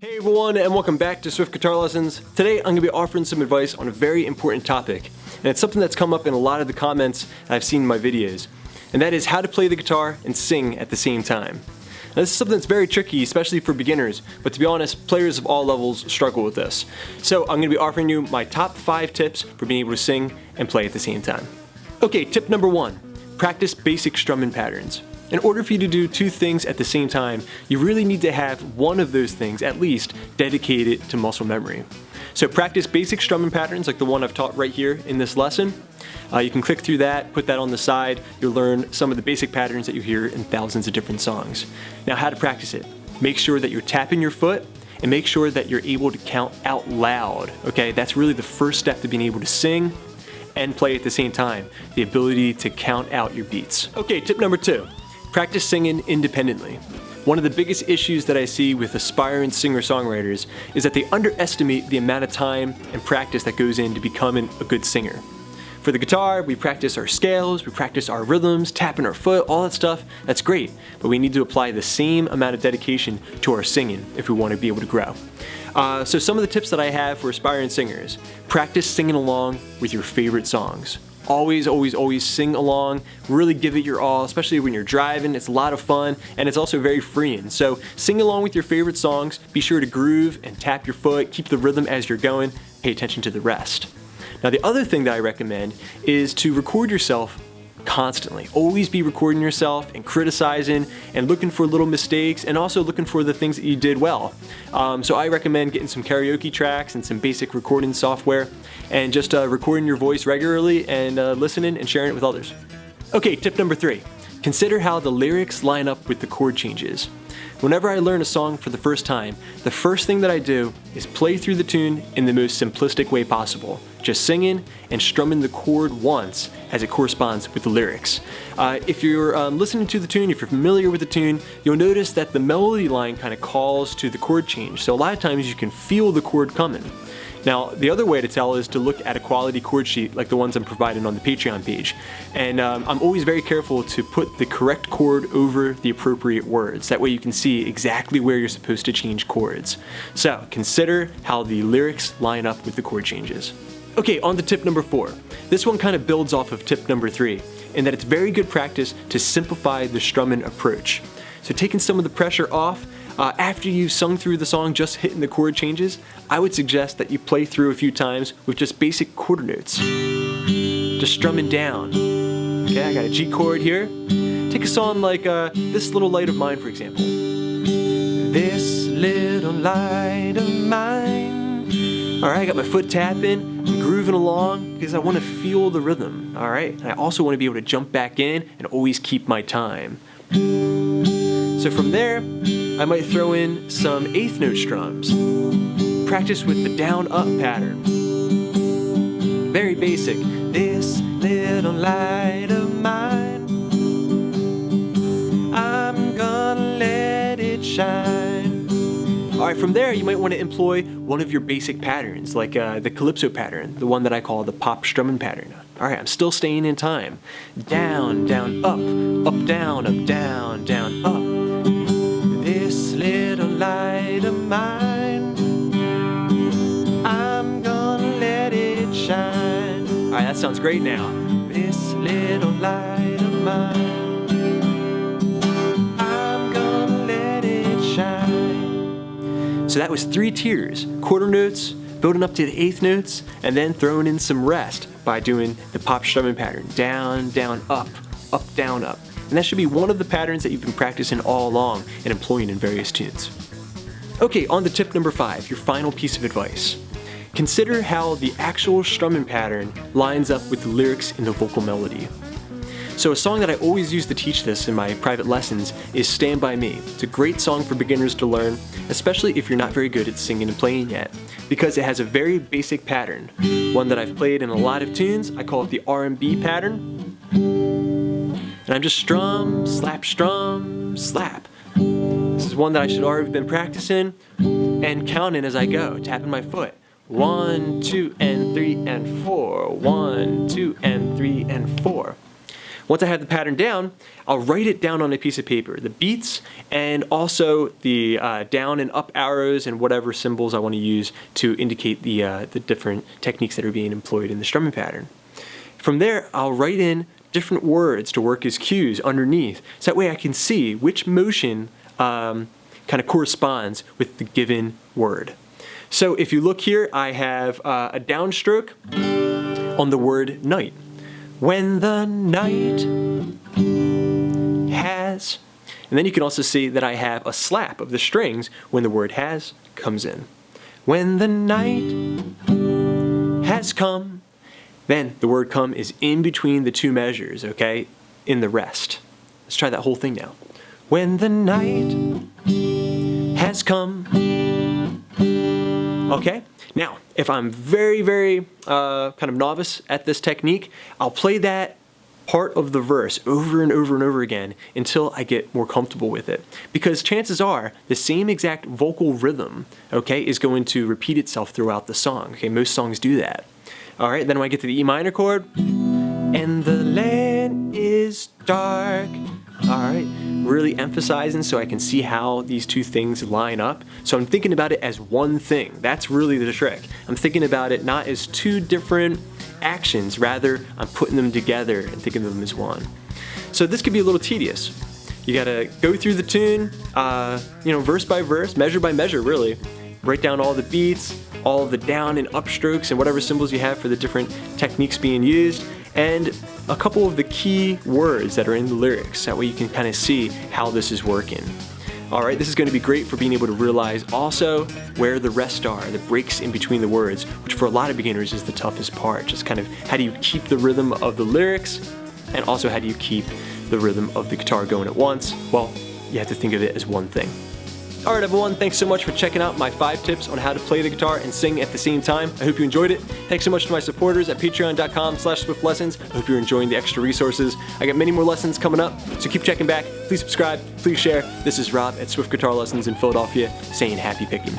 Hey everyone, and welcome back to Swift Guitar Lessons. Today I'm going to be offering some advice on a very important topic, and it's something that's come up in a lot of the comments I've seen in my videos, and that is how to play the guitar and sing at the same time. Now, this is something that's very tricky, especially for beginners, but to be honest, players of all levels struggle with this. So I'm going to be offering you my top 5 tips for being able to sing and play at the same time. Okay, tip number 1, practice basic strumming patterns. In order for you to do 2 things at the same time, you really need to have one of those things, at least, dedicated to muscle memory. So practice basic strumming patterns like the one I've taught right here in this lesson. You can click through that, put that on the side, you'll learn some of the basic patterns that you hear in thousands of different songs. Now, how to practice it. Make sure that you're tapping your foot, and make sure that you're able to count out loud, okay? That's really the first step to being able to sing and play at the same time, the ability to count out your beats. Okay, tip number 2. Practice singing independently. One of the biggest issues that I see with aspiring singer-songwriters is that they underestimate the amount of time and practice that goes into becoming a good singer. For the guitar, we practice our scales, we practice our rhythms, tapping our foot, all that stuff. That's great, but we need to apply the same amount of dedication to our singing if we want to be able to grow. So some of the tips that I have for aspiring singers: practice singing along with your favorite songs. Always sing along, really give it your all, especially when you're driving. It's a lot of fun, and it's also very freeing. So sing along with your favorite songs, be sure to groove and tap your foot, keep the rhythm as you're going, pay attention to the rest. Now, the other thing that I recommend is to record yourself constantly. Always be recording yourself and criticizing and looking for little mistakes, and also looking for the things that you did well. So I recommend getting some karaoke tracks and some basic recording software, and just recording your voice regularly and listening and sharing it with others. Okay, tip number 3. Consider how the lyrics line up with the chord changes. Whenever I learn a song for the first time, the first thing that I do is play through the tune in the most simplistic way possible, just singing and strumming the chord once as it corresponds with the lyrics. If you're listening to the tune, if you're familiar with the tune, you'll notice that the melody line kind of calls to the chord change, so a lot of times you can feel the chord coming. Now, the other way to tell is to look at a quality chord sheet like the ones I'm providing on the Patreon page. And I'm always very careful to put the correct chord over the appropriate words. That way you can see exactly where you're supposed to change chords. So, consider how the lyrics line up with the chord changes. Okay, on to tip number 4. This one kind of builds off of tip number 3, in that it's very good practice to simplify the strumming approach. So taking some of the pressure off, after you've sung through the song just hitting the chord changes, I would suggest that you play through a few times with just basic quarter notes. Just strumming down. Okay, I got a G chord here. Take a song like This Little Light of Mine, for example. This little light of mine. Alright, I got my foot tapping, I'm grooving along because I want to feel the rhythm. Alright, and I also want to be able to jump back in and always keep my time. So from there, I might throw in some 1/8 note strums. Practice with the down-up pattern. Very basic. This little light of mine, I'm gonna let it shine. Alright, from there you might want to employ one of your basic patterns, like the calypso pattern, the one that I call the pop strumming pattern. Alright, I'm still staying in time. Down, down, up, down, down, up. This little light of mine, I'm gonna let it shine. Alright, that sounds great now. This little light of mine, I'm gonna let it shine. So that was 3 tiers: quarter notes, building up to the 1/8 notes, and then throwing in some rest by doing the pop strumming pattern. Down, down, up, down, up. And that should be one of the patterns that you've been practicing all along and employing in various tunes. Okay, on to tip number 5, your final piece of advice. Consider how the actual strumming pattern lines up with the lyrics in the vocal melody. So a song that I always use to teach this in my private lessons is Stand By Me. It's a great song for beginners to learn, especially if you're not very good at singing and playing yet, because it has a very basic pattern, one that I've played in a lot of tunes. I call it the R&B pattern. And I'm just strum, slap, slap. This is one that I should already have been practicing and counting as I go, tapping my foot. 1, 2, and 3, and 4. 1, 2, and 3, and 4. Once I have the pattern down, I'll write it down on a piece of paper, the beats and also the down and up arrows and whatever symbols I want to use to indicate the different techniques that are being employed in the strumming pattern. From there, I'll write in different words to work as cues underneath, so that way I can see which motion kind of corresponds with the given word. So if you look here, I have a downstroke on the word night. When the night has, and then you can also see that I have a slap of the strings when the word has comes in. When the night has come, then the word come is in between the two measures, okay, in the rest. Let's try that whole thing now. When the night has come. Okay, now if I'm very kind of novice at this technique, I'll play that part of the verse over and over and over again until I get more comfortable with it. Because chances are the same exact vocal rhythm, okay, is going to repeat itself throughout the song. Okay, most songs do that. All right, then when I get to the E minor chord, and the land is dark. All right, really emphasizing so I can see how these two things line up. So I'm thinking about it as one thing. That's really the trick. I'm thinking about it not as two different actions, rather I'm putting them together and thinking of them as one. So this could be a little tedious. You gotta go through the tune, verse by verse, measure by measure really. Write down all the beats, all the down and up strokes and whatever symbols you have for the different techniques being used, and a couple of the key words that are in the lyrics. That way you can kind of see how this is working. All right, this is going to be great for being able to realize also where the rest are, the breaks in between the words, which for a lot of beginners is the toughest part. Just kind of how do you keep the rhythm of the lyrics, and also how do you keep the rhythm of the guitar going at once? Well, you have to think of it as one thing. All right, everyone, thanks so much for checking out my 5 tips on how to play the guitar and sing at the same time. I hope you enjoyed it. Thanks so much to my supporters at patreon.com/swiftlessons. I hope you're enjoying the extra resources. I got many more lessons coming up, so keep checking back. Please subscribe, please share. This is Rob at Swift Guitar Lessons in Philadelphia saying happy picking.